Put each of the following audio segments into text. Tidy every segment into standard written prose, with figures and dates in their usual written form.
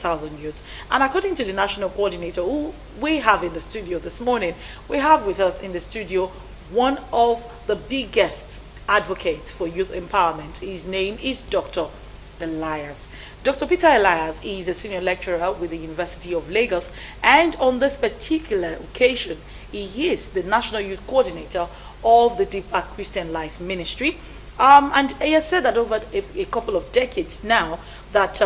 1,000 youths. And according to the national coordinator, who we have in the studio this morning, we have with us in the studio one of the biggest advocates for youth empowerment. His name is Dr. Elias. Dr. Peter Elias is a senior lecturer with the University of Lagos, and on this particular occasion, he is the national youth coordinator of the Deeper Christian Life Ministry. And he has said that over a couple of decades now that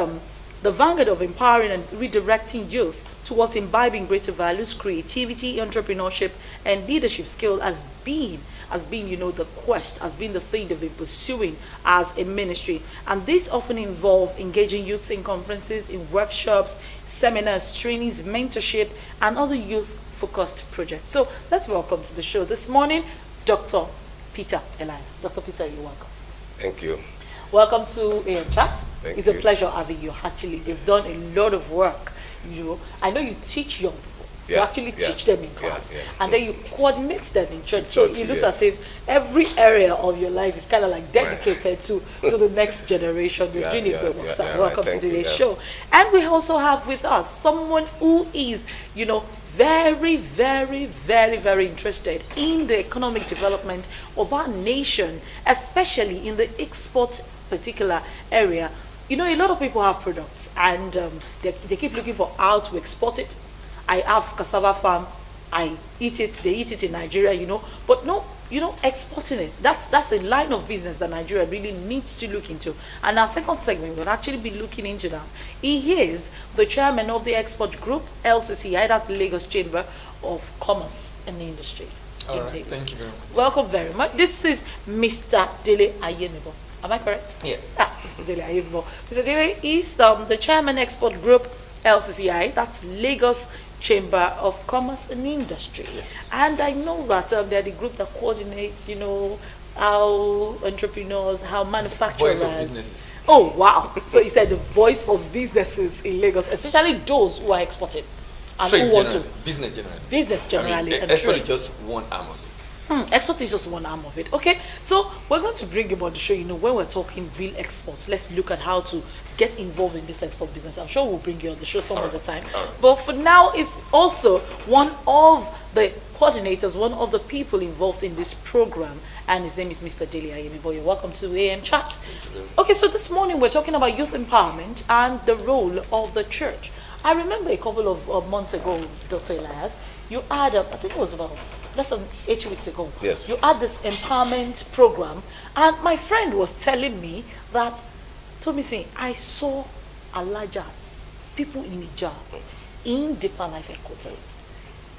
the vanguard of empowering and redirecting youth towards imbibing greater values, creativity, entrepreneurship, and leadership skill has been, the quest, has been the thing they've been pursuing as a ministry. And this often involve engaging youths in conferences, in workshops, seminars, trainings, mentorship, and other youth-focused projects. So let's welcome to the show this morning, Dr. Peter Elias. Dr. Peter, you're welcome. Thank you. Welcome to AM Chat. It's you. A pleasure having you. Actually, you've done a lot of work. I know you teach young people. You actually teach them in class, and then you coordinate them in church. So it looks as if every area of your life is kind of like dedicated to the next generation. You're doing a great work. So welcome to today's show. And we also have with us someone who is, very, very, very, very interested in the economic development of our nation, especially in the export particular area. A lot of people have products, and they keep looking for how to export it. I have cassava farm, I eat it, they eat it in Nigeria, but no, exporting it, that's a line of business that Nigeria really needs to look into. And our second segment will actually be looking into that. He is the chairman of the Export Group, LCCI, that's the Lagos Chamber of Commerce and Industry. All right, thank you very much. Welcome very much. This is Mr. Dele Ayemibo. Am I correct? Yes. Mr. Dele Ayemibo. Mr. Dele is the chairman Export Group, LCCI, that's Lagos Chamber of Commerce and Industry. Yes. And I know that they're the group that coordinates, how entrepreneurs, how manufacturers. Voice of businesses. Oh, wow. So he said the voice of businesses in Lagos, especially those who are exporting and Trade who want generally. to. Business generally. Business generally. And export trade. is just one arm of it. Export is just one arm of it. Okay, so we're going to bring him on the show. When we're talking real exports, let's look at how to get involved in this export business. I'm sure we'll bring you on the show some other time. But for now, it's also one of the coordinators, one of the people involved in this program, and his name is Mr. Dele Ayemibo. You're welcome to AM Chat. Okay, so this morning we're talking about youth empowerment and the role of the church. I remember a couple of months ago, Dr. Elias, you had, I think it was about less than 8 weeks ago. Yes. You had this empowerment program, and my friend was telling me that, Tomisin, I saw Alajas, people in Ija, in Deeper Life headquarters,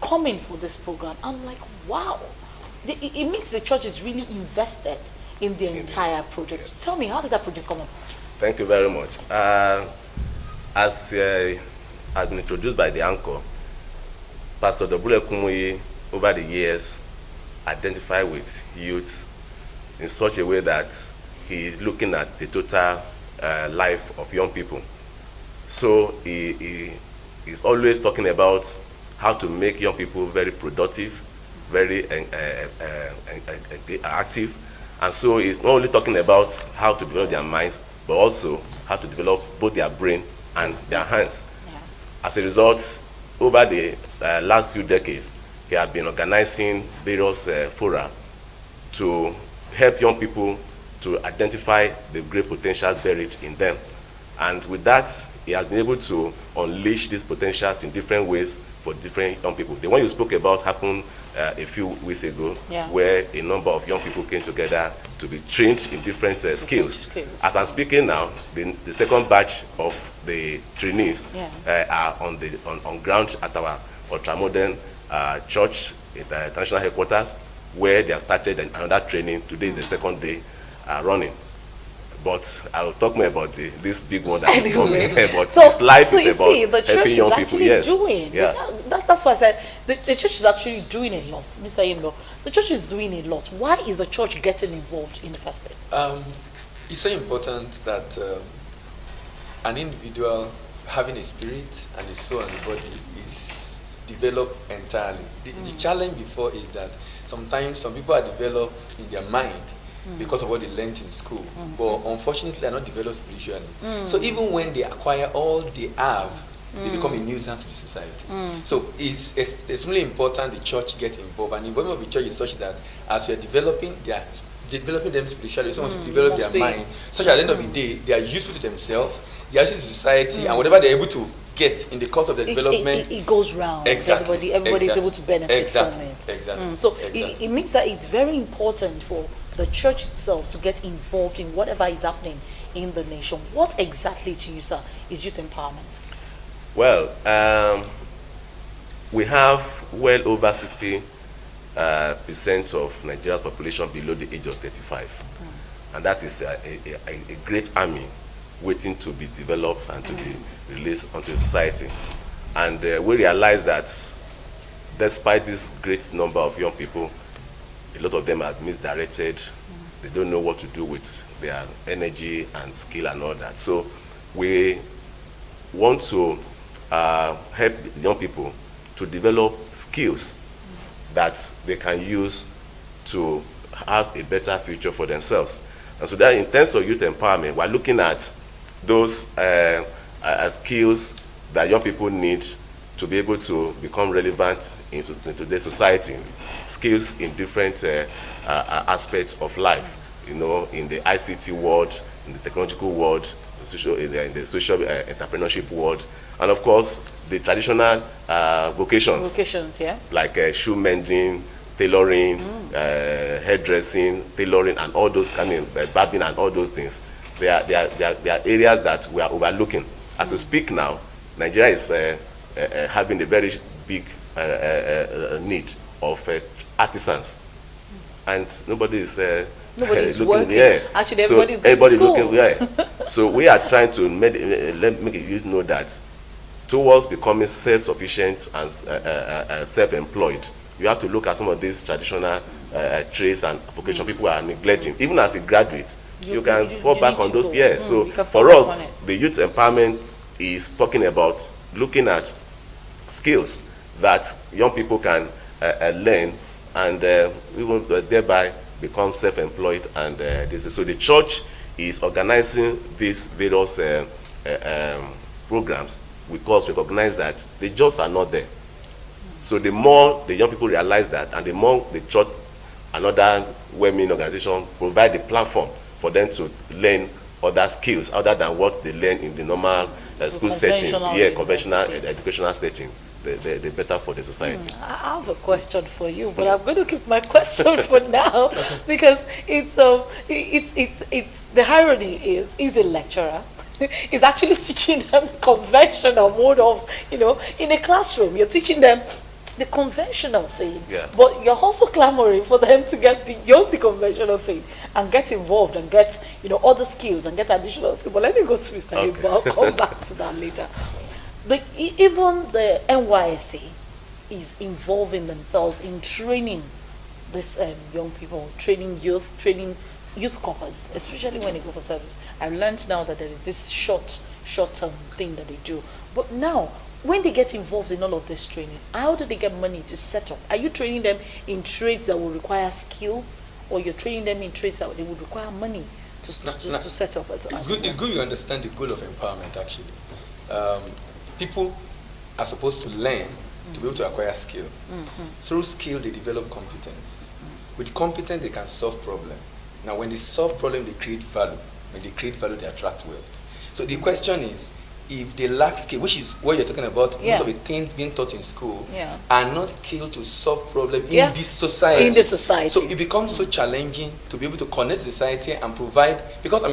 coming for this program. I'm like, wow. It means the church is really invested in the entire project. Yes. Tell me, how did that project come up? Thank you very much. As has been introduced by the anchor, Pastor Dele Kumuyi, over the years, identify with youth in such a way that he is looking at the total life of young people. So he is always talking about how to make young people very productive, very active. And so he's not only talking about how to develop their minds, but also how to develop both their brain and their hands. Yeah. As a result, over the last few decades, he has been organizing various fora to help young people to identify the great potential buried in them. And with that, he has been able to unleash these potentials in different ways for different young people. The one you spoke about happened a few weeks ago, where a number of young people came together to be trained in different skills. As I'm speaking now, the second batch of the trainees are on ground at our ultramodern church international headquarters, where they have started another training. Today is the second day running. But I'll talk more about this big one that is coming. But this life is about helping young people. Yes. That's why I said the church is actually doing a lot, Mr. Ayemibo. The church is doing a lot. Why is the church getting involved in the first place? It's so important that an individual having a spirit and a soul and a body is developed entirely. The challenge before is that sometimes some people are developed in their mind, because of what they learned in school, but unfortunately are not developed spiritually. So even when they acquire all they have, they become a nuisance to the society. So it's really important the church get involved, and the involvement of the church is such that as we are developing them spiritually, so want to develop their mind, such at the end of the day they are useful to themselves, they are useful to society, and whatever they're able to get in the course of the development, it goes round. Exactly. Everybody is able to benefit Exactly. from it. Exactly. So Exactly. it means that it's very important for the church itself to get involved in whatever is happening in the nation. What exactly to you, sir, is youth empowerment? Well, we have well over 60% of Nigeria's population below the age of 35. And that is a great army waiting to be developed and to be released onto society. And we realize that despite this great number of young people, a lot of them are misdirected. They don't know what to do with their energy and skill and all that. So we want to help the young people to develop skills that they can use to have a better future for themselves. And so that in terms of youth empowerment, we're looking at those skills that young people need to be able to become relevant in today's society. Skills in different aspects of life, you know, in the ICT world, in the technological world, in the social entrepreneurship world, and of course the traditional vocations, Yeah. like shoe mending, tailoring, hairdressing, tailoring, and all those kind of barbing and all those things. They are areas that we are overlooking. As we speak now, Nigeria is having a very big need of artisans, and nobody's looking, working. yeah. Actually, everybody's going to school. Looking, yeah. So we are trying to make you know that towards becoming self-sufficient and self-employed, you have to look at some of these traditional trades and vocation people are neglecting. Even as a graduate, you can fall back on those. Yeah. So for us, the youth empowerment is talking about looking at skills that young people can learn, and we will thereby become self-employed. And so the church is organizing these various programs because we recognize that they just are not there. So the more the young people realize that, and the more the church and other women organizations provide the platform for them to learn other skills other than what they learn in the normal school setting, conventional educational setting, the better for the society. I have a question for you, but I'm going to keep my question for now because it's the irony is he's a lecturer. He's actually teaching them conventional mode of, in a classroom. You're teaching them the conventional thing, but you're also clamoring for them to get beyond the conventional thing and get involved and get other skills and get additional skills. But let me go to Mr. Ayemibo. I'll come back to that later. Even the NYSC is involving themselves in training these young people, training youth corpers, especially when they go for service. I learned now that there is this short-term thing that they do. But now, when they get involved in all of this training, how do they get money to set up? Are you training them in trades that will require skill, or you're training them in trades that they would require money to set up? It's good you understand the goal of empowerment, actually. People are supposed to learn to be able to acquire skill. Through skill, they develop competence. With competence, they can solve problems. Now, when they solve problems, they create value. When they create value, they attract wealth. So the question is, if they lack skill, which is what you're talking about, most of the things being taught in school are not skilled to solve problems in this society. In the society. So it becomes so challenging to be able to connect society and provide, because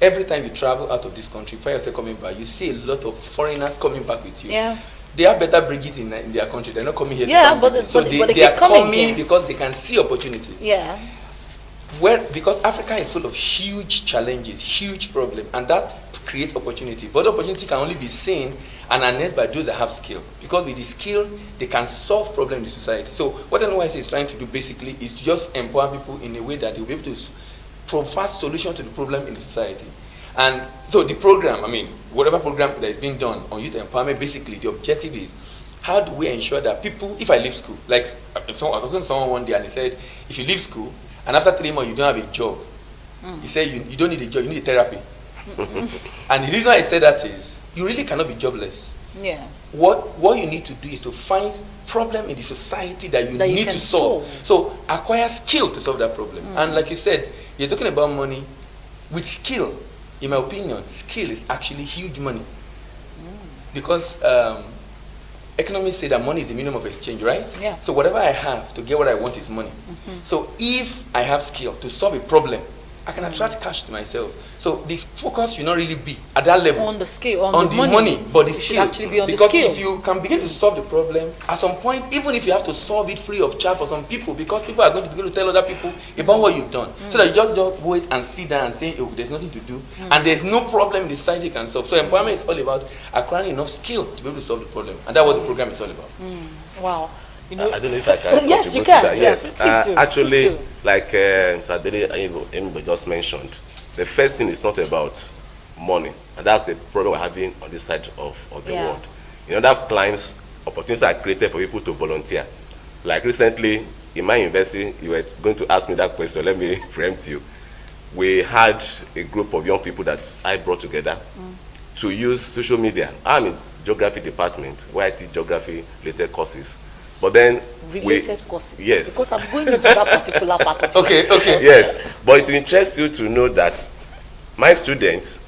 every time you travel out of this country, find yourself coming back, you see a lot of foreigners coming back with you. Yeah. They have better bridges in their country. They're not coming here so they are coming because they can see opportunities. Yeah. Because Africa is full of huge challenges, huge problems, and that creates opportunity. But opportunity can only be seen and harnessed by those that have skill. Because with the skill, they can solve problems in society. So what NYC is trying to do basically is to just empower people in a way that they'll be able to provide solutions to the problem in the society. And so the program, whatever program that is being done on youth empowerment, basically the objective is, how do we ensure that people, if I leave school, like I was talking to someone one day and he said, if you leave school and after 3 months you don't have a job. He said you don't need a job, you need a therapy. And the reason I say that is you really cannot be jobless. Yeah. What you need to do is to find problem in the society that you need to solve. So acquire skill to solve that problem. And like you said, you're talking about money. With skill, in my opinion, skill is actually huge money. Because economists say that money is the minimum of exchange, right? Yeah. So whatever I have to get what I want is money. So if I have skill to solve a problem, I can attract cash to myself. So the focus should not really be at that level. On the scale, on the money, but the skill. Actually be on because the skill. if you can begin to solve the problem, at some point, even if you have to solve it free of charge for some people, because people are going to begin to tell other people about what you've done. So that you just wait and sit down and say, oh, there's nothing to do. And there's no problem in the society can solve. So empowerment is all about acquiring enough skill to be able to solve the problem. And that's what the program is all about. Wow. You know, I don't know if I can. Yes, you contribute can. to that. Yes. Please do. Actually, Please do. like Mr. Dele Ayemibo just mentioned, the first thing is not about money, and that's the problem we're having on this side of the world. In other climes, opportunities are created for people to volunteer. Like recently, in my university, you were going to ask me that question. Let me preempt you. We had a group of young people that I brought together to use social media. I'm in geography department where I teach geography-related courses. But then related courses. Yes. Because I'm going into that particular part of Okay. Yes. But it will interest you to know that my students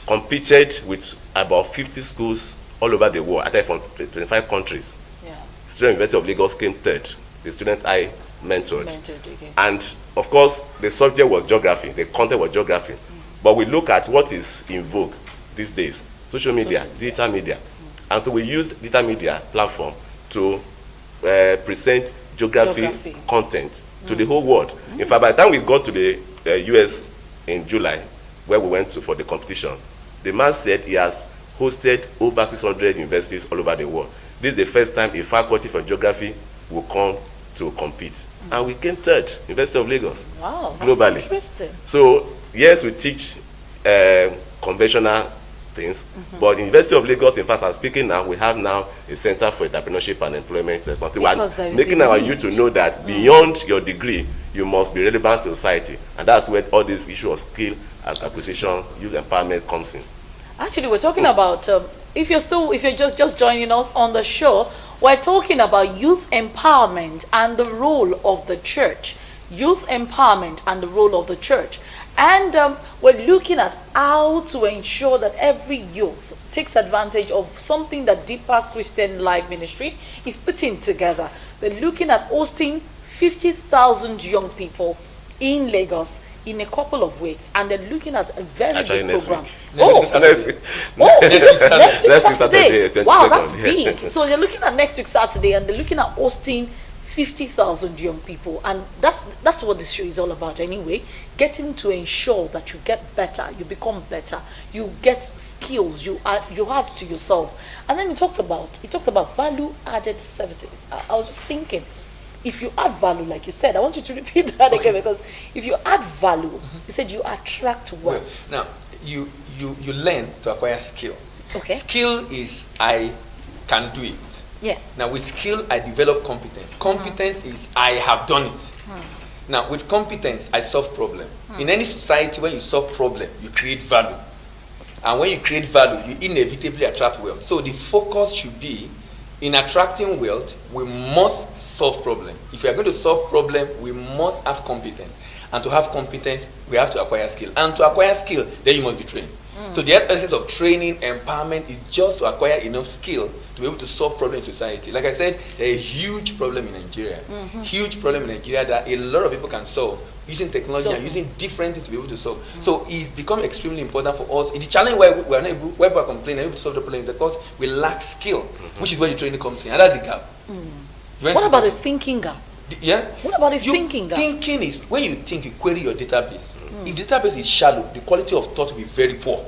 competed with about 50 schools all over the world, I think from 25 countries. Yeah. Student University of Lagos came third, the student I mentored. Okay. And of course, the subject was geography, the content was geography. But we look at what is in vogue these days, social media, digital media. And so we use digital media platform to present geography content to the whole world. In fact, by the time we got to the US in July, where we went to for the competition, the man said he has hosted over 600 universities all over the world. This is the first time a faculty for geography will come to compete. And we came third, University of Lagos. Wow, that's globally. Interesting. So, yes, we teach conventional things, but University of Lagos, in fact, I'm speaking now, we have now a Center for Entrepreneurship and Employment. Or something. We're making our youth to know that beyond your degree, you must be relevant to society. And that's where all this issue of skill acquisition, youth empowerment comes in. Actually, we're talking about, if you're just joining us on the show, we're talking about youth empowerment and the role of the church. Youth empowerment and the role of the church. And we're looking at how to ensure that every youth takes advantage of something that Deeper Christian Life Ministry is putting together. They're looking at hosting 50,000 young people in Lagos in a couple of weeks, and they're looking at a very big program. Next week Next week Saturday. 22nd. Wow, that's big. So they're looking at next week Saturday, and they're looking at hosting 50,000 young people, and that's what this show is all about anyway. Getting to ensure that you get better, you become better, you get skills, you add to yourself. And then he talked about value added services. I was just thinking, if you add value, like you said, I want you to repeat that again, because if you add value, you said you attract wealth. Now you learn to acquire skill. Okay. Skill is I can do it. Yeah. Now with skill, I develop competence. Competence is I have done it. Now with competence, I solve problem. In any society, when you solve problem, you create value. And when you create value, you inevitably attract wealth. So the focus should be in attracting wealth, we must solve problem. If we are going to solve problem, we must have competence. And to have competence, we have to acquire skill. And to acquire skill, then you must be trained. So the essence of training, empowerment is just to acquire enough skill to be able to solve problems in society. Like I said, there's a huge problem in Nigeria. Huge problem in Nigeria that a lot of people can solve using technology and using different things to be able to solve. So it's become extremely important for us. The challenge where we are not able, where people are complaining, able to solve the problem is because we lack skill, which is where the training comes in. And that's the gap. What about the thinking gap? Yeah. What about the thinking gap? Thinking is when you think, you query your database. If the database is shallow, the quality of thought will be very poor.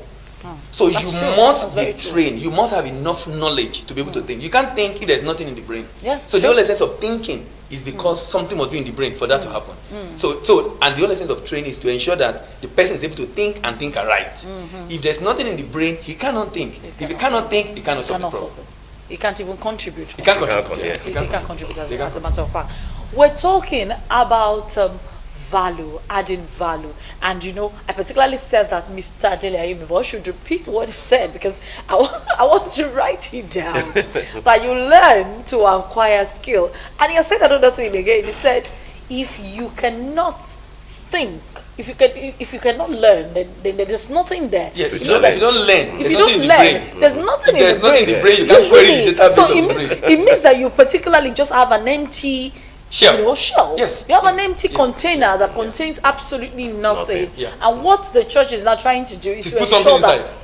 So That's you true. must That's be very true. trained. You must have enough knowledge to be able to think. You can't think if there's nothing in the brain. Yeah. So the whole essence of thinking is because something must be in the brain for that to happen. So and the whole essence of training is to ensure that the person is able to think and think aright. If there's nothing in the brain, he cannot think. If he cannot think, he cannot solve the problem. He can't even contribute. He can't contribute. Yeah. He can't contribute as a matter of fact. We're talking about value, adding value. And you know, I particularly said that Mr. Dele Ayemibo should repeat what he said, because I want to write it down. That you learn to acquire skill. And he said another thing again. He said, if you cannot think, if you cannot learn, then there's nothing there. Yeah, if you don't learn, there's nothing in the brain. There's nothing in the brain. You can't query the database so of the brain. it means that you particularly just have an empty shell. Shell. Yes. You have an empty container that contains absolutely nothing. Yeah. And what the church is now trying to do is to put ensure something that inside.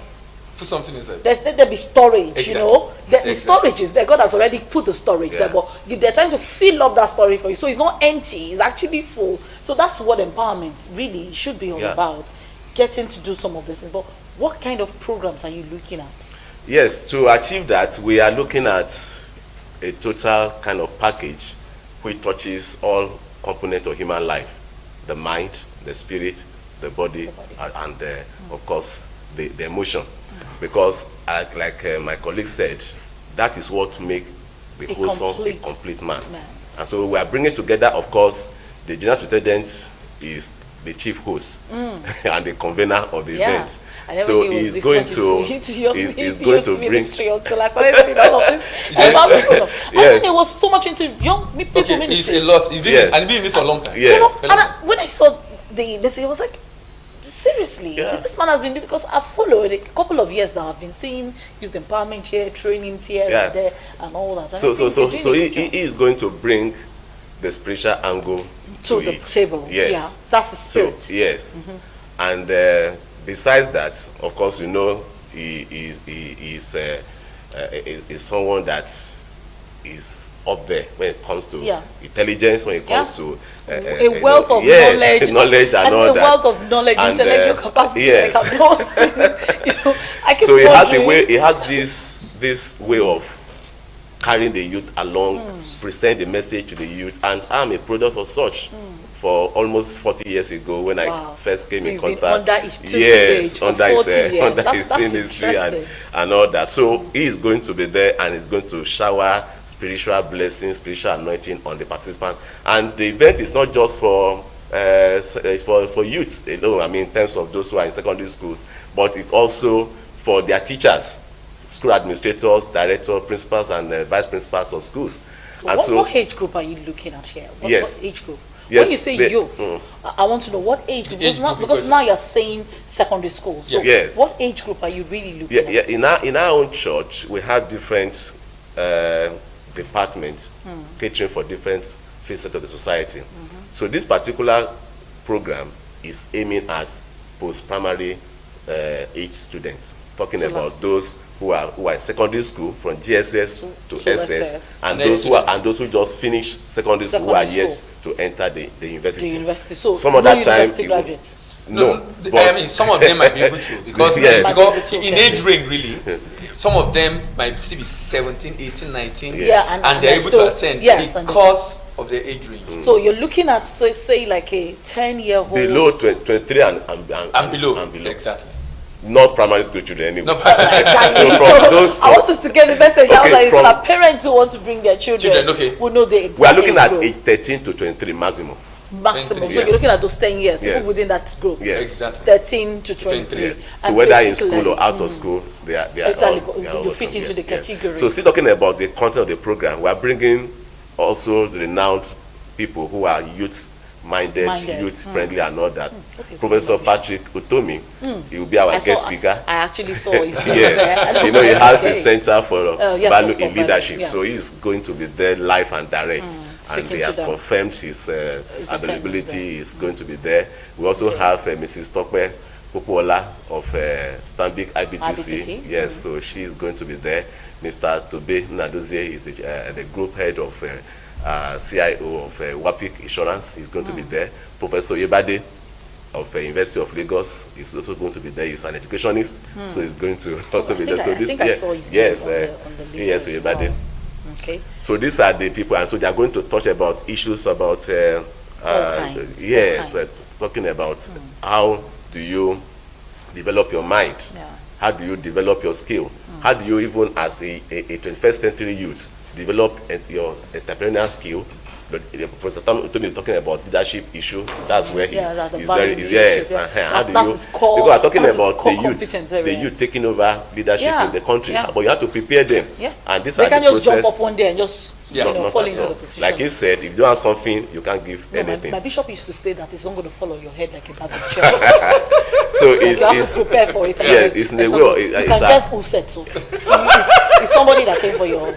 Put something inside. let there be storage, Exactly. you know. The Exactly. storage is there. God has already put the storage there, but they're trying to fill up that storage for you. So it's not empty, it's actually full. So that's what empowerment really should be all about. Getting to do some of this. But what kind of programs are you looking at? Yes, to achieve that, we are looking at a total kind of package which touches all components of human life: the mind, the spirit, the body, and of course the emotion. Because like my colleague said, that is what makes the wholesome a complete man. And so we are bringing together, of course, the general superintendent is the chief host and the convener of the event. So he's going to bring until I started seeing all of this. I think it was so much into young people ministry. It's a lot. He's been in it for a long time. Yes. You know, and when I saw the message, it was like, seriously, this man has been doing, because I've followed a couple of years now. I've been seeing youth empowerment here, trainings here and there, and all that. And so he is going to bring the spiritual angle to the table. Yes. Yeah, that's the spirit. So, yes. And besides that, of course, you know, he is someone that is up there when it comes to intelligence, when it comes to a wealth of knowledge and all that. A wealth of knowledge, intellectual capacity. Yes. Like I've not seen, you know, I keep so he has a way. He has this way of carrying the youth along, present the message to the youth, and I'm a product of such. For almost 40 years ago, when I first came in contact, under his tutelage under his ministry and all that. So he is going to be there, and he's going to shower spiritual blessings, spiritual anointing on the participants. And the event is not just for youths alone. I mean, in terms of those who are in secondary schools, but it's also for their teachers, school administrators, directors, principals, and vice principals of schools. So what age group are you looking at here? What age group? Yes, when you say youth, I want to know what age group. Because now you're saying secondary school. So what age group are you really looking at? In our own church, we have different departments catering for different facets of the society. So this particular program is aiming at post-primary age students, talking about those who are in secondary school from GSS to SS, and those who just finished secondary school who are yet to enter the university. So some of that time university graduates. No, I mean, some of them might be able to, because in age range, really, some of them might still be 17, 18, 19, and they're able to attend because of their age range. So you're looking at, say like a 10-year-old. Below 23 and below. Exactly. Not primary school children anyway. Exactly. So I want us to get the message out there, so that parents who want to bring their children will know the exact we are looking at age 13 to 23 maximum. So you're looking at those 10 years, people within that group. Yes. Exactly. 13 to 23. So whether in school or out of school, they are you fit into the category. So still talking about the content of the program, we are bringing also the renowned people who are youth-minded, youth-friendly and all that. Professor Patrick Utomi, he will be our guest speaker. I actually saw his name there. You know, he has a center for value in leadership, so he's going to be there live and direct. And he has confirmed his availability. He's going to be there. We also have Mrs. Tokwe Popola of Stanbic IBTC. Yes, so she's going to be there. Mr. Tobe Nadozie is the group head of CIO of Wapik Insurance. He's going to be there. Professor Yebade of University of Lagos is also going to be there. He's an educationist, so he's going to also be there. So I think I saw his name on the list. Yes, Yebade. Okay. So these are the people, and so they are going to touch about issues about talking about how do you develop your mind, how do you develop your skill, how do you, even as a 21st century youth, develop your entrepreneurial skill, Professor Tomisin talking about leadership issue. That's where the he's value very leadership, yes. yeah. How do That's you? his core- Because I'm talking that's his about core the competence youth, area. taking over leadership Yeah, in the country. yeah. But you have to prepare them. Yeah. And this They are can the just process. jump up one day and just Not fall at into all. the position. Like he said, if you don't have something, you can't give No, anything. my bishop used to say that it's not going to fall on your head like a bag of cherries. So Like it's, you have it's to prepare for it. yeah, it's in the way. You can guess who said so. It's somebody that came for your.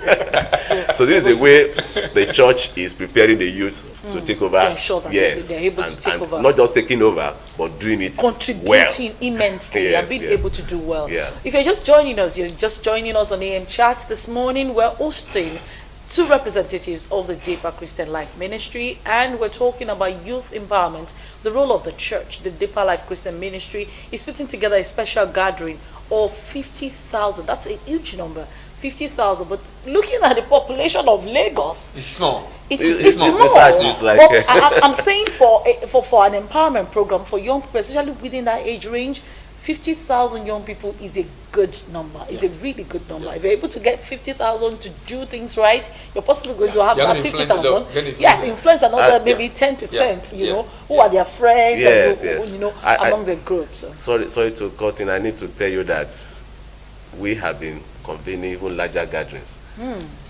So this is the way the church is preparing the youth to take over. To ensure that yes, they're able to and, take and over. not just taking over, but doing it Contributing well. immensely Yes, and being yes. able to do well. Yeah. If you're just joining us on AM Chat this morning. We're hosting two representatives of the Deeper Christian Life Ministry, and we're talking about youth empowerment, the role of the church. The Deeper Life Christian Ministry is putting together a special gathering of 50,000. That's a huge number, 50,000. But looking at the population of Lagos, It's small. it's small. small. In fact, it's like- But I'm saying for an empowerment program for young people, especially within that age range, 50,000 young people is a good number. It's a really good number. Yeah. If you're able to get 50,000 to do things right, you're possibly going to have You're that gonna influence a lot. 50,000. You're gonna Yes, influence another maybe yeah. 10%. You Yeah. know, who are their friends Yes, and yes. you know, I- among the groups. Sorry to cut in. I need to tell you that we have been convening even larger gatherings.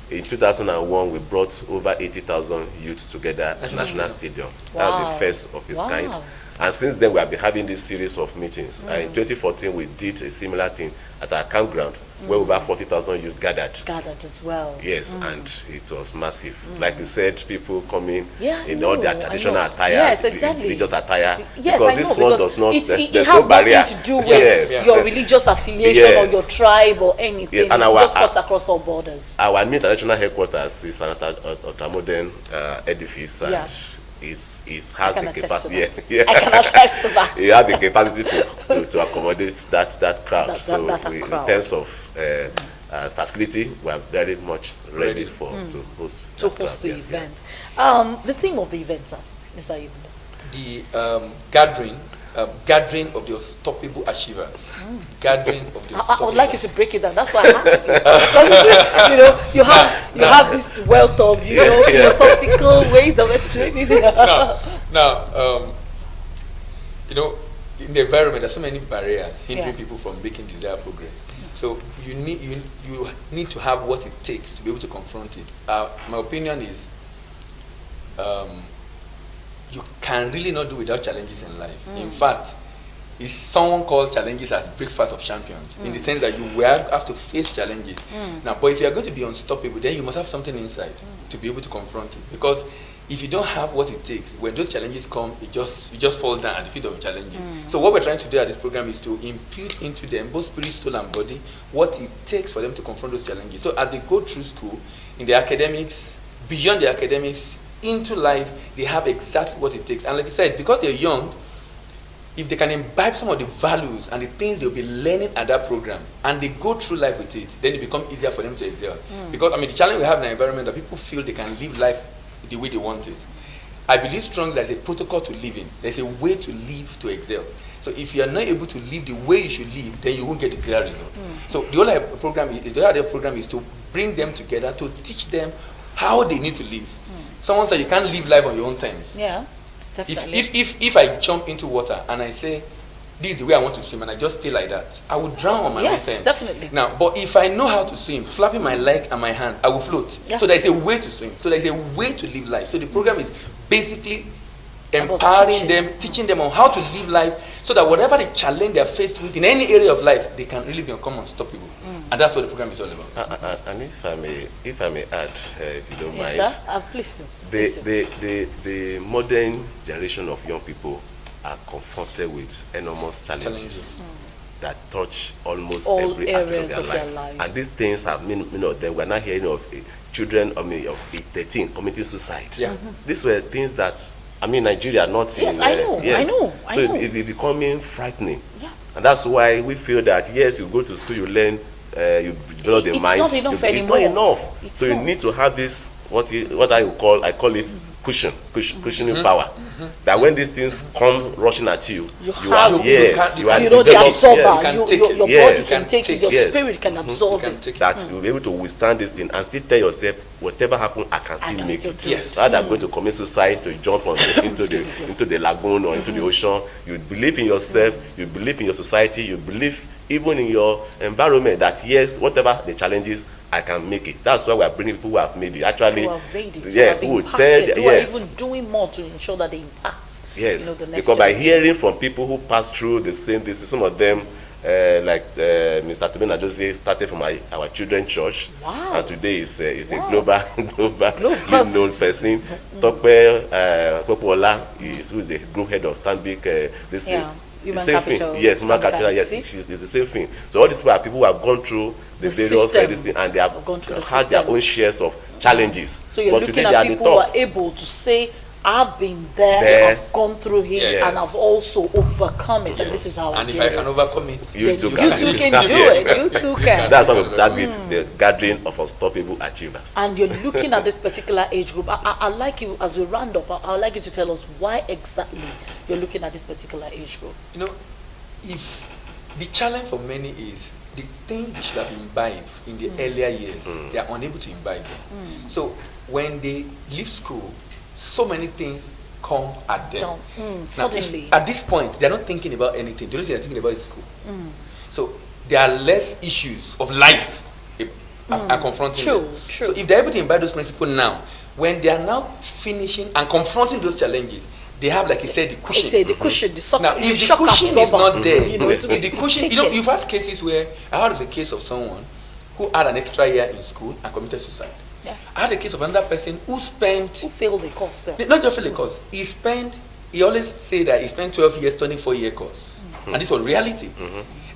In 2001, we brought over 80,000 youth together at National Stadium. That was Wow. the first of its Wow. kind. And since then, we have been having this series of meetings. And in 2014, we did a similar thing at our campground, where over 40,000 youth gathered. Gathered as well. Yes, and it was massive. Like you said, people coming Yeah, in I all their know, I traditional know. attire, Yes, exactly. religious attire. Yes, because I know, this one because does not. it There's has no barrier. nothing to do with Yes. your religious affiliation or Yes. your tribe or anything. Yeah, and it our- just cuts across all borders. Our new international headquarters is an ultra-modern edifice, and Yeah. it I has can the attest to capacity. that. Yeah. I can attest to that. It has the capacity to accommodate that crowd. That so crowd. in terms of facility, we are very much ready Ready. to host To that host the crowd. Yeah, event. The theme of the event, sir, Mr. Ayemibo. The gathering of the unstoppable achievers. Gathering of the I unstoppable. would like you to break it down. That's why I asked you. Because, you know, you have this wealth of philosophical ways of explaining it. Now, you know, in the environment, there's so many barriers hindering Yeah. people from making desired progress. So you need to have what it takes to be able to confront it. My opinion is, you can really not do without challenges in life. In fact, it's someone called challenges as breakfast of champions, in the sense that you will have to face challenges. Now, but if you are going to be unstoppable, then you must have something inside to be able to confront it. Because if you don't have what it takes, when those challenges come, you just fall down at the feet of the challenges. So what we're trying to do at this program is to impute into them, both spirit, soul, and body, what it takes for them to confront those challenges. So as they go through school, in the academics, beyond the academics, into life, they have exactly what it takes. And like I said, because they're young, if they can imbibe some of the values and the things they'll be learning at that program, and they go through life with it, then it becomes easier for them to excel. Because, the challenge we have in our environment that people feel they can live life the way they want it. I believe strongly that there's a protocol to living. There's a way to live to excel. So if you are not able to live the way you should live, then you won't get the desired result. So the other program is to bring them together, to teach them how they need to live. Someone said you can't live life on your own terms. Yeah, definitely. If I jump into water and I say, this is the way I want to swim, and I just stay like that, I would drown on my own Yes, terms. definitely. Now, but if I know how to swim, flapping my leg and my hand, I will float. Yeah. So there's a way to swim. So there's a way to live life. So the program is basically About empowering them, teaching them on how to live life, so that whatever the challenge they're faced with in any area of life, they can really become unstoppable. And that's what the program is all about. And if I may add, if you don't Yes, mind, sir. Please do. Please do. the modern generation of young people are confronted with enormous challenges that touch almost All every aspect areas of their of their life. lives. And these things have we're not hearing of children of 13 committing suicide. Yeah. These were things that Nigeria, not Yes, in I know, I know. So it's becoming frightening. Yeah. And that's why we feel that yes, you go to school, you learn, you develop the It's mind. not enough It's anymore. not enough. It's So you not. need to have this what I call it cushioning power. That when these things come rushing at you, You you have- are yes, you are know the developed, absorber. yes, can You- take your it. your Yes. body can take it. Your Yes. spirit can absorb can it. take it. that you'll be able to withstand this thing and still tell yourself, whatever happens, I can still can make still it. do it. Yes. Rather than going to commit suicide, to jump into the lagoon or into the ocean, you believe in yourself, you believe in your society, you believe even in your environment that yes, whatever the challenges, I can make it. That's why we are bringing people who have made it. Actually, Who have made it, yeah, who who have will tell, impacted, who yes. are even doing more to ensure that they impact. Yes, the next because by generation. hearing from people who passed through the same things, some of them, like Mr. Tomisin Jose, started from our children's church, Wow. and today is a Wow. global known person. Tope Popola is who is the group head of Stanbic. This Yeah, the human same capital, thing. Yes, human Stanbic capital. Yes, ITC. it's the same thing. So all these people who have gone through the The various system. this thing, and they have Gone through the had their system. own shares of challenges. So you're But looking today they at are the people who top. are able to say, I've been there, There. I've gone through it, Yes. and I've also overcome it, and this is how I And if did I it. can overcome it, You Then too you can. too can do Yeah. it. You too can. That's how we target the gathering of unstoppable achievers. And you're looking at this particular age group. I like you, as we round up, I'd like you to tell us why exactly you're looking at this particular age group. you know, if the challenge for many is the things they should have imbibed in the earlier years, they are unable to imbibe them. So when they leave school, so many things come at them. Now, Suddenly. at this point, they're not thinking about anything. The only thing they're thinking about is school. So there are less issues of life are confronting True, them. true. So if they're able to imbibe those principles now, when they are now finishing and confronting those challenges, they have, like you said, the cushion. Say the cushion, the shock, Now, the if the shock cushion is absorber, not there, you know, if the cushion, you know, take it. you've had cases where I heard of a case of someone who had an extra year in school and committed suicide. Yeah. I had a case of another person who spent, Who failed the course, sir? not just failed the course, he always say that he spent 12 years studying 4-year course. And this was reality.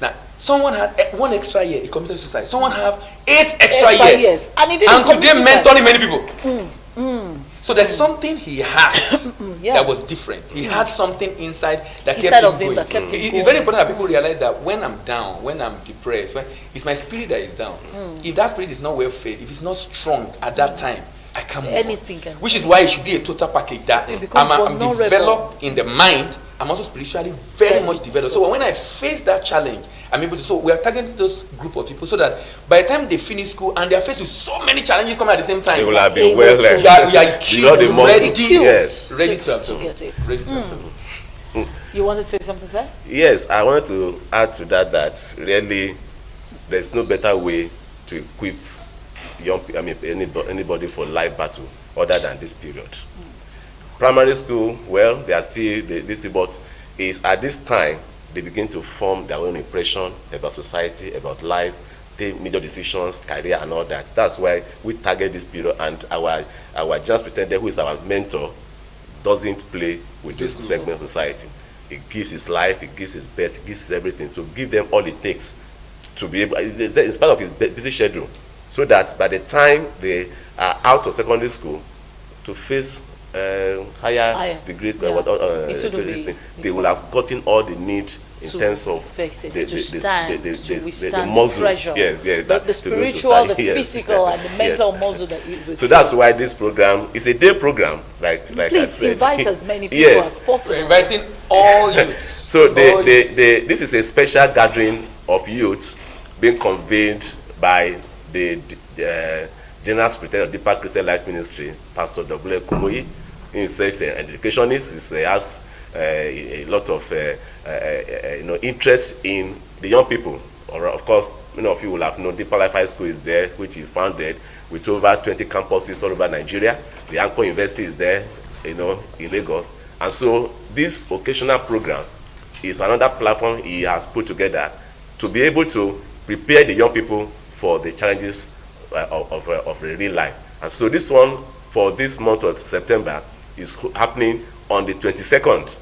Now, someone had one extra year, he committed suicide. Someone have 8 extra years. Years. And he didn't And commit today suicide. mentoring many people. So there's something he has Yeah. that was different. He had something inside that Inside kept of him him going. that kept him It's going. very important that people realize that when I'm down, when I'm depressed, when it's my spirit that is down. If that spirit is not well fed, if it's not strong at that time, I can't move on. Anything can Which is why it should be a total package. That It becomes I'm vulnerable. developed in the mind. I'm also spiritually very much developed. So when I face that challenge, I'm able to. So we are targeting those group of people so that by the time they finish school and they are faced with so many challenges coming at the same time, They will have been Able well to- left. we are You know the muscle. ready, Yes. ready to to absorb. get it. Ready to absorb. You want to say something, sir? Yes, I want to add to that really there's no better way to equip anybody for life battle other than this period. Primary school, well, they are still this, but is at this time they begin to form their own impression about society, about life, take major decisions, career, and all that. That's why we target this period, and our just pretender, who is our mentor, doesn't play with this segment of society. He gives his life, he gives his best, he gives his everything to give them all it takes to be able, in spite of his busy schedule, so that by the time they are out of secondary school to face higher degree, Yeah. It shouldn't be- they will have gotten all they need in To terms of face it, the, to stand, to the withstand the muscle. pressure. Yes, yes, The to be able to spiritual, stand. the Yes. physical, and the mental Yes. muscle that it would So that's why this program is a day program, like I Please said. invite as many people Yes. as possible. We're inviting all youths. So All youths. this is a special gathering of youth being convened by the General Secretary of Deeper Christian Life Ministry, Pastor Dele Kumoyi. He himself is an educationist. He has a lot of interest in the young people. Or of course, many of you will have known Deeper Life High School is there, which he founded with over 20 campuses all over Nigeria. The Anchor University is there, in Lagos. And so this occasional program is another platform he has put together to be able to prepare the young people for the challenges of real life. And so this one for this month of September is happening on the 22nd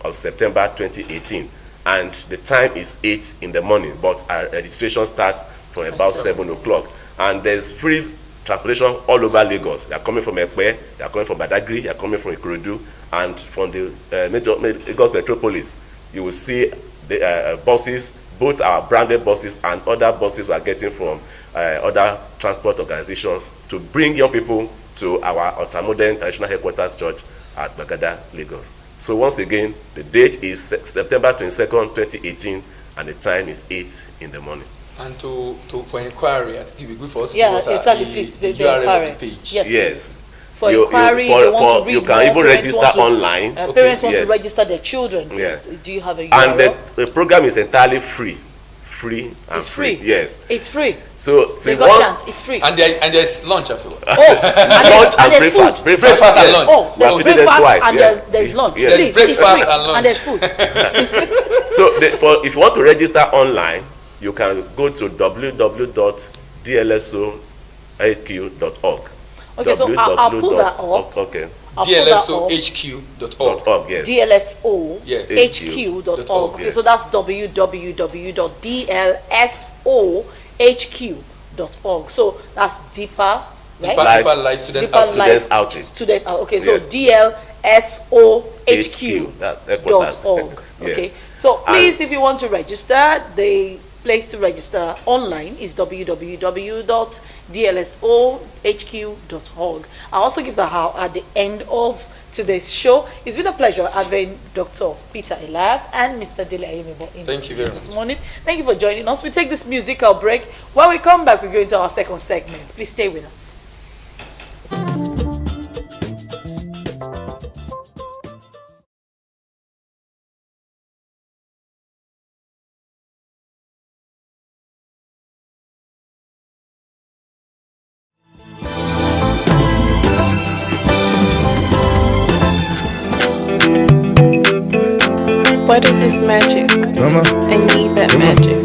of September 2018, and the time is 8 in the morning, but our registration starts from about 7 o'clock, and there's free transportation all over Lagos. They are coming from Ekpe, they are coming from Badagry, they are coming from Ikorodu, and from the Lagos metropolis. You will see the buses, both our branded buses and other buses we are getting from other transport organizations, to bring young people to our ultramodern traditional headquarters church at Bagada, Lagos. So once again, the date is September 22nd, 2018, and the time is 8 in the morning. And for inquiry, I think it would be good for us to Yeah, give us exactly, the please. URL inquiry. of the page. Yes. Yes. For inquiry, they want to read you can more, even parents register want to- online. Parents want Yes. to register their children. Yes. Do you have a URL? And the program is entirely free. Free and It's free. Yes. It's free. So You got chance. It's free. And there's lunch afterwards. Oh, and lunch and there's breakfast. food. Breakfast and yes. lunch. Oh, We there's have feeding them breakfast twice, and yes. there's lunch. Yes. Please, There's it's breakfast free. and lunch. And there's food. So if you want to register online, you can go to www.dlsohq.org. Okay, so I'll pull that up. Okay. I'll pull that up. DLSOHQ.org. .org, yes. DLSO Yes. HQ.org. Okay, yes. so that's www.dlsohq.org. So that's deeper, right? Deeper Life Student Deeper Outreach. Students outreach. Student. Okay, so Yes. DLSOHQ.org. That's headquarters. Yes. Okay, so please, if you want to register, the place to register online is www.dlsohq.org. I'll also give the how at the end of today's show. It's been a pleasure having Dr. Peter Elias and Mr. Dele Ayemibo in Thank you very this much. morning. Thank you for joining us. We take this musical break. When we come back, we go into our second segment. Please stay with us. What is this magic? Mama, I need that magic.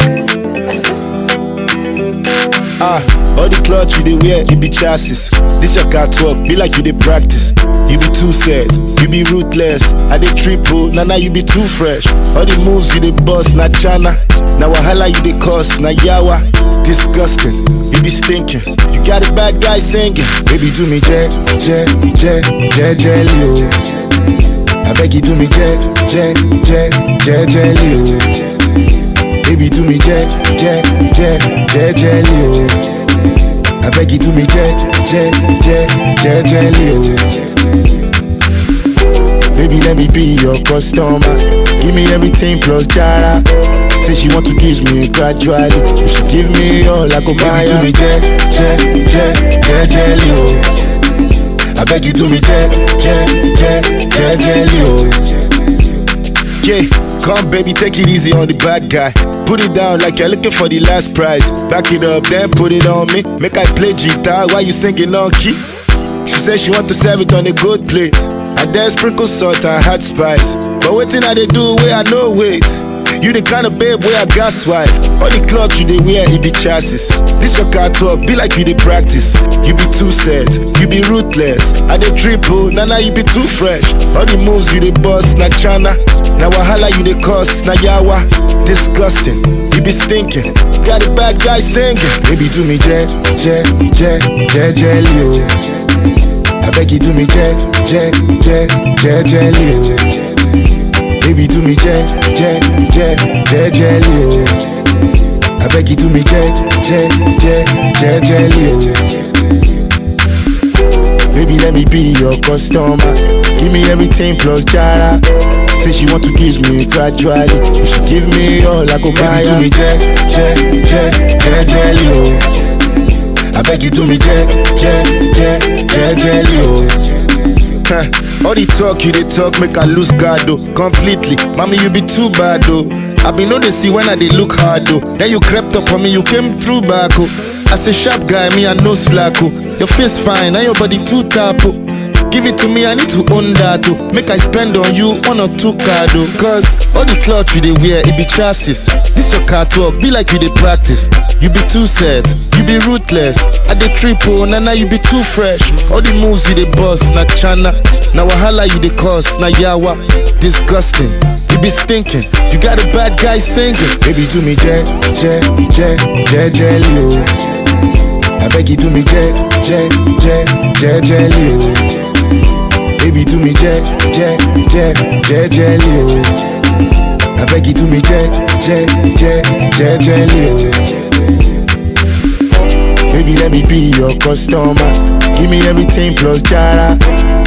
all the clothes you dey wear, you be chassis. This your car talk, be like you dey practice. You be too sad, you be ruthless. I dey triple, now you be too fresh. All the moves you dey bust, na chana. Now wahala you dey cause, na yawa. Disgusting, you be stinking. You got a bad guy singing. Baby do me jelly, oh. I beg you do me jelly, oh. Baby do me jelly, oh. I beg you do me jelly, oh. Baby let me be your customer. Give me everything plus jara. Say she want to kiss me gradually. If she give me all I go buy her. Baby do me jelly, oh. I beg you do me jelly, oh. Yeah, come baby, take it easy on the bad guy. Put it down like you're looking for the last prize. Back it up, then put it on me. Make I play guitar while you singing on key. She said she want to serve it on a good plate. And then sprinkle salt and hot spice. But waiting I they do where I know wait. You the kind of babe where I got swipe. All the clothes you they wear, it be chassis. This your car talk, be like you they practice. You be too sad, you be ruthless. I they triple, now you be too fresh. All the moves you they bust, na chana. Now wahala you they cause, na yawa. Disgusting, you be stinking. Got a bad guy singing. Baby do me jelly, oh. I beg you do me jelly, oh. Baby do me jelly, oh. I beg you do me jelly, oh. Baby let me be your customer. Give me everything plus jara. Say she want to kiss me gradually. If she give me all I go buy her. Baby do me jelly, oh. I beg you do me jelly, oh. All the talk you they talk make I lose guard though. Completely, mommy you be too bad though. I be know they see when I they look hard though. Then you crept up on me, you came through back oh. As a sharp guy, me I no slack oh. Your face fine, and your body too tap oh. Give it to me, I need to own that oh. Make I spend on you 1 or 2 card oh. Cause all the clothes you they wear, it be chassis. This your car talk, be like you they practice. You be too sad, you be ruthless. I dey triple, now you be too fresh. All the moves you they bust, na chana. Now wahala you they cause, na yawa. Disgusting, you be stinking. You got a bad guy singing. Baby do me jelly, oh. I beg you do me jelly, oh. Baby do me jelly, oh. I beg you do me jelly, oh. Baby, let me be your customer. Give me everything plus jara.